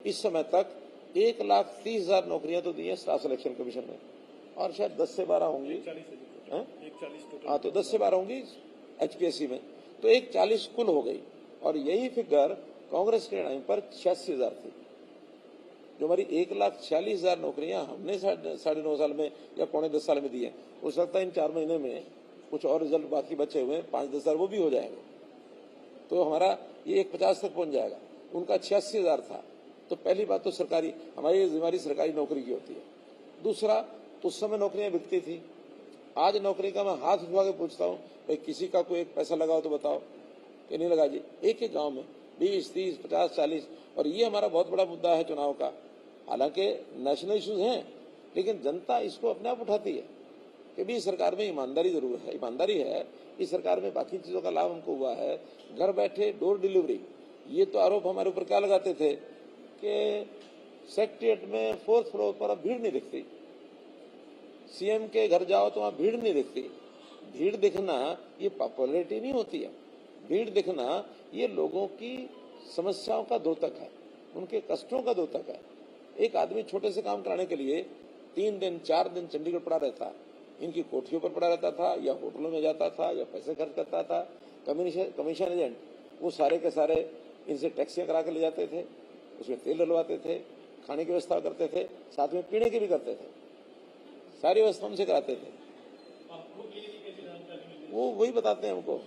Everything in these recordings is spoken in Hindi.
इस समय तक 1,30,000 नौकरियां तो दी है स्टाफ सिलेक्शन कमीशन ने, और शायद 10 से 12 होंगी। हाँ, तो 10 से 12 होंगी HPSC में, तो 1,40 कुल हो गई। और यही फिगर कांग्रेस के टाइम पर 86,000 थी। जो हमारी 1,46,000 नौकरियां हमने 9.5 साल में या 9.25 साल में दी है, हो सकता है इन 4 महीने में कुछ और रिजल्ट बाकी बचे हुए 5-10 हजार वो भी हो जाएंगे, तो हमारा ये 150 तक पहुंच जाएगा। उनका 86,000 था। तो पहली बात तो सरकारी, हमारी जिम्मेदारी सरकारी नौकरी की होती है। दूसरा, उस समय नौकरियां बिकती थी। आज नौकरी का मैं हाथ उठवा के पूछता हूँ, भाई किसी का कोई एक पैसा लगाओ तो बताओ कि नहीं लगा जी। एक एक गांव में 20, 30, 50, 40। और ये हमारा बहुत बड़ा मुद्दा है चुनाव का। हालांकि नेशनल इश्यूज हैं, लेकिन जनता इसको अपने आप उठाती है कि भी सरकार में ईमानदारी जरूर है। ईमानदारी है, इस सरकार में बाकी चीजों का लाभ हमको हुआ है। घर बैठे डोर डिलीवरी, ये तो आरोप हमारे ऊपर क्या लगाते थे कि सेक्रेटेरिएट में 4th फ्लोर पर अब भीड़ नहीं दिखती, CM के घर जाओ तो वहां भीड़ नहीं दिखती। भीड़ दिखना ये पॉपुलैरिटी नहीं होती है। भीड़ दिखना ये लोगों की समस्याओं का द्योतक है, उनके कष्टों का द्योतक है। एक आदमी छोटे से काम कराने के लिए 3 दिन 4 दिन चंडीगढ़ पड़ा रहता, इनकी कोठियों पर पड़ा रहता था, या होटलों में जाता था, या पैसे खर्च करता था। कमीशन एजेंट वो सारे के सारे इनसे टैक्सियां करा के ले जाते थे, उसमें तेल डलवाते थे, खाने की व्यवस्था करते थे, साथ में पीने की भी करते थे, सारी व्यवस्था हमसे कराते थे। वो वही बताते हैं हमको।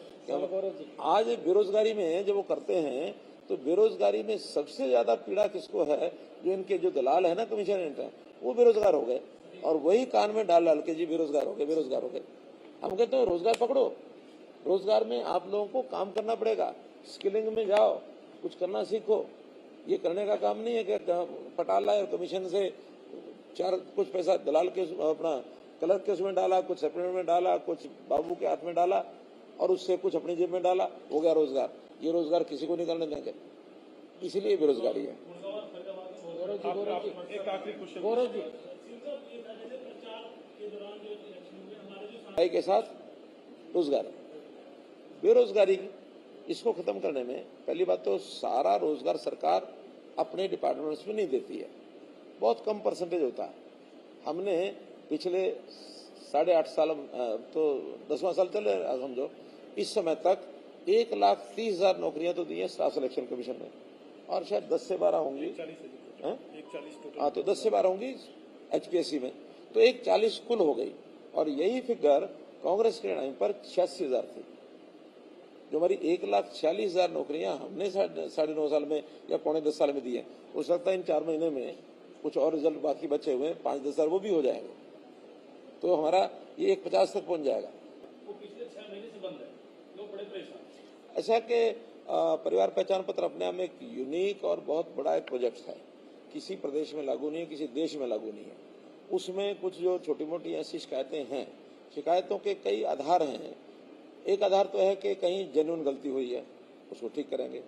आज बेरोजगारी में जब वो करते हैं, तो बेरोजगारी में सबसे ज्यादा पीड़ा किसको है? जो इनके जो दलाल है ना, कमीशन एजेंट है, वो बेरोजगार हो गए। और वही कान में डाल डाल के जी बेरोजगार हो गए, बेरोजगार हो गए। हम कहते हैं रोजगार पकड़ो। रोजगार में आप लोगों को काम करना पड़ेगा, स्किलिंग में जाओ, कुछ करना सीखो। ये करने का काम नहीं है कि पटाला और कमीशन से कुछ पैसा दलाल के अपना क्लर्क के उसमें डाला, कुछ सेपरेट में डाला, कुछ बाबू के हाथ में डाला, और उससे कुछ अपनी जेब में डाला, हो गया रोजगार। ये रोजगार किसी को नहीं करने देंगे, इसीलिए बेरोजगारी है। के साथ रोजगार, बेरोजगारी इसको खत्म करने में पहली बात तो सारा रोजगार सरकार अपने डिपार्टमेंट्स में नहीं देती है, बहुत कम परसेंटेज होता है। हमने पिछले 8.5 साल, तो 10वां साल चल रहा है समझो, इस समय तक 1,30,000 नौकरियां तो दी है स्टाफ सिलेक्शन कमीशन ने, और शायद 10 से 12 होंगी। हाँ, तो 10 से 12 होंगी HPSC में, तो 1,40 कुल हो गई। और यही फिगर कांग्रेस के टाइम पर 86,000 थी। जो हमारी 1,46,000 नौकरियां हमने 9.5 साल में या 9.25 साल में दी है, हो सकता है इन 4 महीने में कुछ और रिजल्ट बाकी बचे हुए 5-10 हजार वो भी हो जाएंगे, तो हमारा ये 150 तक पहुंच जाएगा। वो पिछले 6 महीने से बंद है, लोग बड़े परेशान। ऐसा कि परिवार पहचान पत्र अपने आप में एक यूनिक और बहुत बड़ा एक प्रोजेक्ट है, किसी प्रदेश में लागू नहीं है, किसी देश में लागू नहीं है। उसमें कुछ जो छोटी मोटी ऐसी शिकायतें हैं, शिकायतों के कई आधार हैं। एक आधार तो है कि कहीं जेन्युइन गलती हुई है, उसको ठीक करेंगे।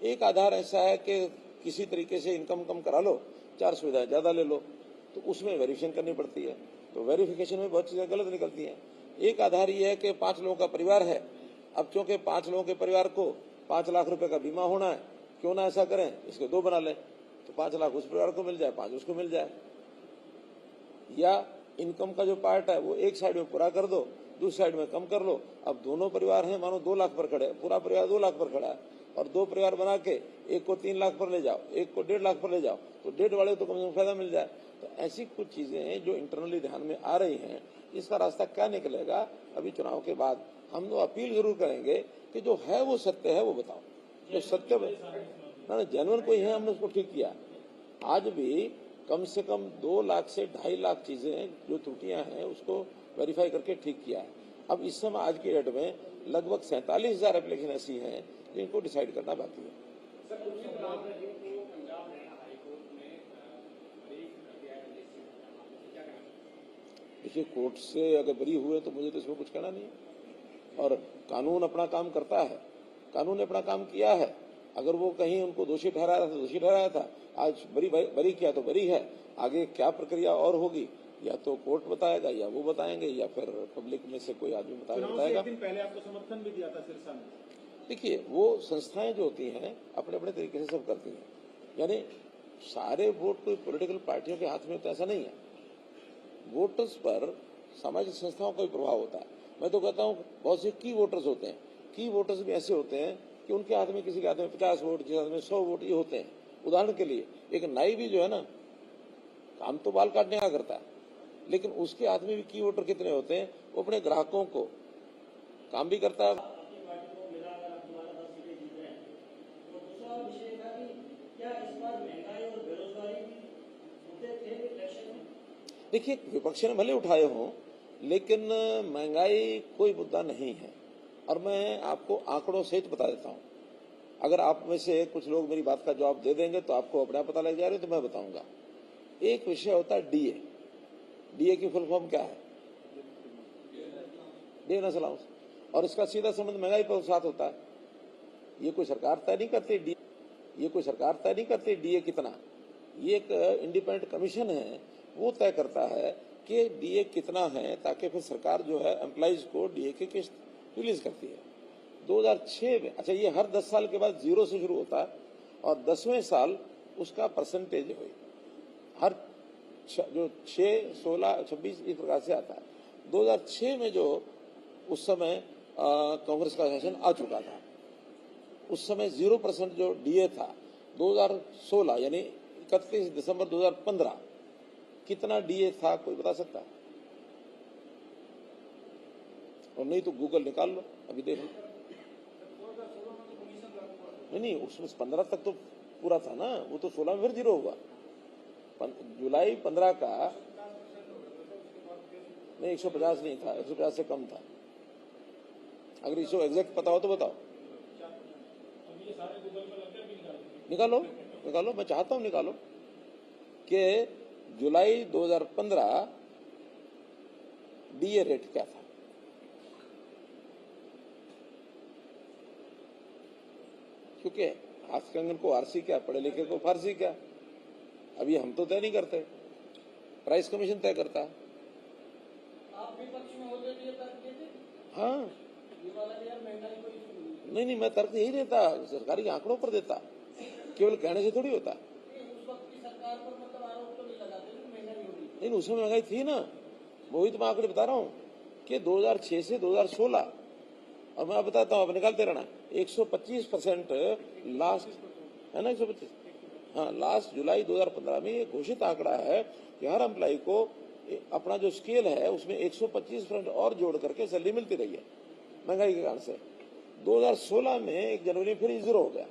एक आधार ऐसा है कि किसी तरीके से इनकम कम करा लो, 4 सुविधाएं ज्यादा ले लो, तो उसमें वेरिफिकेशन करनी पड़ती है, तो वेरिफिकेशन में बहुत चीजें गलत निकलती हैं। एक आधार ये है कि 5 लोगों का परिवार है, अब चूंकि 5 लोगों के परिवार को 5 लाख रुपए का बीमा होना है, क्यों ना ऐसा करें, इसके 2 बना लें, तो 5 लाख उस परिवार को मिल जाए, 5 उसको मिल जाए। या इनकम का जो पार्ट है वो एक साइड में पूरा कर दो, दूसरी साइड में कम कर लो। अब दोनों परिवार हैं, मानो 2 लाख पर खड़े, पूरा परिवार 2 लाख पर खड़ा है, और 2 परिवार बना के एक को 3 लाख पर ले जाओ, एक को 1.5 लाख पर ले जाओ, तो 1.5 वाले तो कम से कम फायदा मिल जाए। तो ऐसी कुछ चीजें हैं जो इंटरनली ध्यान में आ रही हैं। इसका रास्ता क्या निकलेगा अभी चुनाव के बाद, हम लोग अपील जरूर करेंगे कि जो है वो सत्य है वो बताओ, जो सत्य ना जेन्युइन कोई है, हमने उसको ठीक किया। आज भी कम से कम 2 लाख से 2.5 लाख चीजें जो त्रुटियां हैं उसको वेरीफाई करके ठीक किया है। अब इस समय आज की डेट में लगभग 47,000 एप्लीकेशन ऐसी हैं जिनको डिसाइड करना बाकी है। देखिए, कोर्ट से अगर बरी हुए तो मुझे तो इसमें कुछ कहना नहीं है, और कानून अपना काम करता है, कानून ने अपना काम किया है। अगर वो कहीं उनको दोषी ठहराया था तो दोषी ठहराया था, आज बरी किया तो बरी है। आगे क्या प्रक्रिया और होगी, या तो कोर्ट बताएगा, या वो बताएंगे, या फिर पब्लिक में से कोई आदमी बताएगा। पहले आपको समर्थन भी दिया था सिरसा में। देखिए, वो संस्थाएं जो होती हैं अपने अपने तरीके से सब करती हैं, यानी सारे वोट कोई पॉलिटिकल पार्टियों के हाथ में होता है ऐसा नहीं है। वोटर्स पर सामाजिक संस्थाओं का भी प्रभाव होता है। मैं तो कहता हूँ बहुत से की वोटर्स होते हैं, की वोटर्स भी ऐसे होते हैं कि उनके हाथ में, किसी के हाथ में 50 वोट, किसी हाथ में 100 वोट, ये होते हैं। उदाहरण के लिए एक नाई भी जो है ना, काम तो बाल काटने का करता है, लेकिन उसके हाथ में भी की वोटर कितने होते हैं, वो अपने ग्राहकों को काम भी करता है। देखिए, विपक्ष ने भले उठाए हों, लेकिन महंगाई कोई मुद्दा नहीं है। और मैं आपको आंकड़ों सहित बता देता हूं। अगर आप में से कुछ लोग मेरी बात का जवाब दे देंगे तो आपको अपना पता लग जाएगा, तो मैं बताऊंगा। एक विषय होता है डीए। डीए की फुल फॉर्म क्या है? Day national allowance. और इसका सीधा संबंध महंगाई पर साथ होता है। ये कोई सरकार तय नहीं करती डी, ये कोई सरकार तय नहीं करती डीए कितना। ये एक इंडिपेंडेंट कमीशन है, वो तय करता है कि डीए कितना है, ताकि फिर सरकार जो है एम्प्लॉइज को डीए की किस्त रिलीज करती है। 2006 में, अच्छा, ये हर 10 साल के बाद 0 से शुरू होता है और 10वें साल उसका परसेंटेज हुई, हर जो 6, 16, 26 इस प्रकार से आता है। 2006 में जो उस समय कांग्रेस का शासन आ चुका था, उस समय 0% जो डीए था। 2016 यानी 31 दिसंबर 2015 कितना डीए था, कोई बता सकता है? और नहीं तो गूगल निकाल लो, अभी देख लो। नहीं, उसमें 15 तक तो पूरा था ना, वो तो 16 में फिर 0 हुआ। जुलाई 15 का नहीं, 150 नहीं था, 150 से कम था। अगर इसको एग्जैक्ट पता हो तो बताओ। निकालो निकालो, मैं चाहता हूं निकालो कि जुलाई 2015 डीए रेट क्या था। क्योंकि हाथ कंगन को आरसी क्या, पढ़े लिखे को फारसी क्या। अभी हम तो तय नहीं करते, प्राइस कमीशन तय करता है। आप विपक्ष में होते भी ये तर्क देते? हाँ, ये वाला यार महंगाई कोई इशू नहीं। नहीं, मैं तर्क यही देता, सरकारी आंकड़ों पर देता, केवल कहने से थोड़ी होता। उस वक्त की सरकार पर मतलब आरोप तो नहीं लगाते कि महंगाई हो रही। नहीं, उसमें महंगाई थी ना, वही तो मैं आंकड़े बता रहा हूँ कि 2006 से 2016, और मैं बताता हूँ, आप निकालते रहना, 125% लास्ट है ना, 125। हाँ, लास्ट जुलाई 2015 में ये घोषित आंकड़ा है कि हर एम्प्लॉय को अपना जो स्केल है उसमें 125% और जोड़ करके सैलरी मिलती रही है महंगाई के कारण से। 2016 में 1 जनवरी फिर 0 हो गया,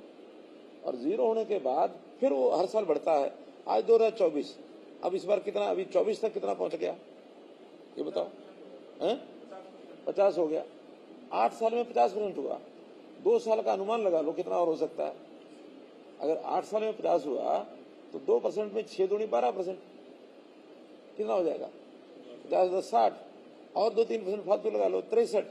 और 0 होने के बाद फिर वो हर साल बढ़ता है। आज 2024, अब इस बार कितना, अभी 24 तक कितना पहुंच गया ये बताओ? 50 हो गया। 8 साल में 50% हुआ। 2 साल का अनुमान लगा लो कितना और हो सकता है। अगर 8 साल में 50 हुआ तो 2% में 6 दूनी 12%, कितना हो जाएगा? 50 10 60, और 2-3% फालतू लगा लो, 63।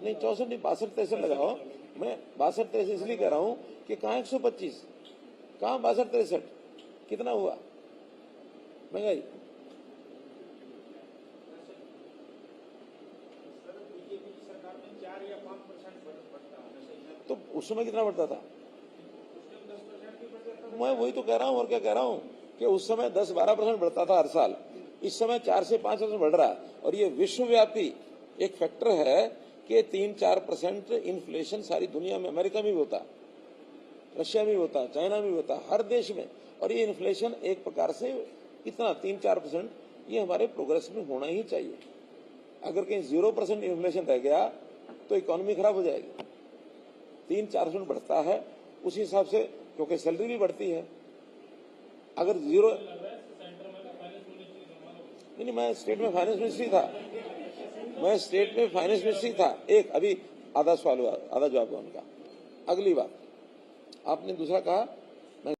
नहीं, 64 नहीं, 62 63 लगाओ। मैं 62 63 इसलिए कह रहा हूं कि कहाँ 125, कहाँ 62 63, कितना हुआ महंगाई? तो उस समय कितना बढ़ता था? मैं वही तो कह रहा हूँ, और क्या कह रहा हूँ कि उस समय 10-12% बढ़ता था हर साल। इस समय 4 से 5% बढ़ रहा है। और ये विश्वव्यापी एक फैक्टर है कि 3-4% इन्फ्लेशन सारी दुनिया में, अमेरिका में भी होता, रशिया में भी होता, चाइना में भी होता, हर देश में। और ये इन्फ्लेशन एक प्रकार से इतना 3-4% ये हमारे प्रोग्रेस में होना ही चाहिए। अगर कहीं 0% इन्फ्लेशन रह गया तो इकोनॉमी खराब हो जाएगी। 3-4% बढ़ता है उसी हिसाब से, क्योंकि सैलरी भी बढ़ती है। अगर 0, नहीं, मैं स्टेट में फाइनेंस मिनिस्ट्री था, मैं स्टेट में फाइनेंस मिनिस्ट्री था। एक अभी आधा सवाल हुआ, आधा जवाब हुआ उनका। अगली बात आपने दूसरा कहा